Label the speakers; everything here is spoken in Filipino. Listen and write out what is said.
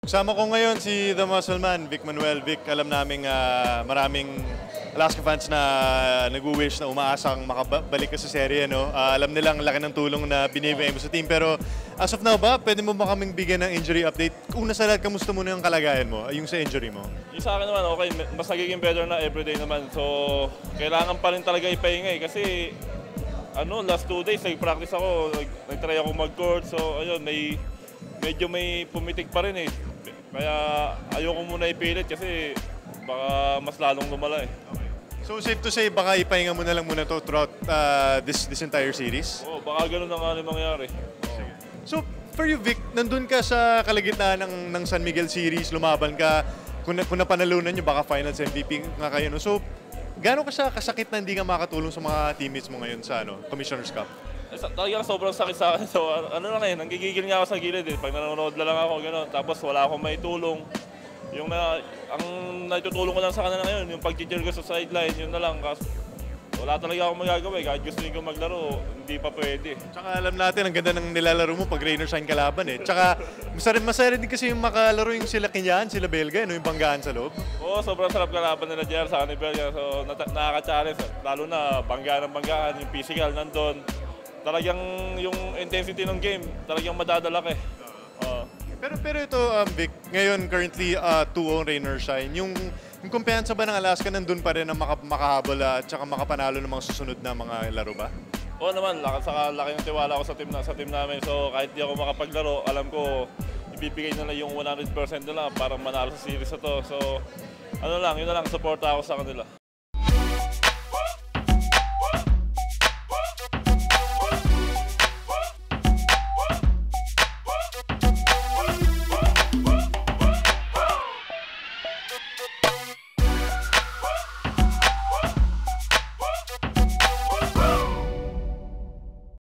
Speaker 1: Kasama ko ngayon si The Muscle Man, Vic Manuel. Vic, alam naming maraming Alaska fans na nag-wish na umaasang makabalik ka sa serye, no? Alam nilang laki ng tulong na binibigay mo sa team. Pero as of now ba, pwede mo ba kaming bigyan ng injury update? Una sa lahat, kamusta muna yung kalagayan mo, yung sa injury mo?
Speaker 2: Yung sa akin naman, okay, mas nagiging better na everyday naman. So, kailangan pa rin talaga ipahinga eh. Kasi, last 2 days, nag-practice ako, nag-try ako mag-court. So, ayun, medyo may pumitik pa rin eh. Kaya ayoko muna ipilit kasi baka mas lalong lumala eh.
Speaker 1: Okay. So safe to say, baka ipahinga mo na lang muna to throughout this entire series?
Speaker 2: Oo, baka ganun na nga rin mangyari.
Speaker 1: Sige. So for you, Vic, nandun ka sa kalagitnaan ng San Miguel series, lumaban ka, kung napanalunan nyo, baka finals MVP nga kayo. No? So gaano ka siya kasakit na hindi ka makatulong sa mga teammates mo ngayon sa Commissioner's Cup?
Speaker 2: Talagang sobrang sakit sa akin. So, nanggigigil nga ako sa gilid eh. Pag nanonood lang ako, gano'n. Tapos wala akong maitulong. Ang naitutulong ko lang sa kanila ngayon, yung pag-cheer ko sa sideline, yun na lang. Kasi wala talaga akong magagawa eh. Kahit gusto ko maglaro, hindi pa pwede.
Speaker 1: Tsaka alam natin, ang ganda ng nilalaro mo pag rain or shine kalaban eh. Tsaka masaya din kasi yung makalaro yung sila Kinyan, sila Belga, yung banggaan sa loob.
Speaker 2: Oo, sobrang sarap kalaban nila dyan sa Belga. So, nakaka-challenge. Lalo na banggaan ng banggaan, yung physical nandun. Talagang yung intensity ng game, talagang madadala ka eh.
Speaker 1: Pero ito, Vic, ngayon currently 2-0 rain or shine. Yung kumpiyansa ba ng Alaska nandun pa rin na makahabol at saka makapanalo ng mga susunod na mga laro ba?
Speaker 2: Oo naman, saka laki ng tiwala ko sa team namin. So kahit di ako makapaglaro, alam ko ibibigay nila yung 100% nila para manalo sa series na to. So yun na lang, suporta ako sa kanila.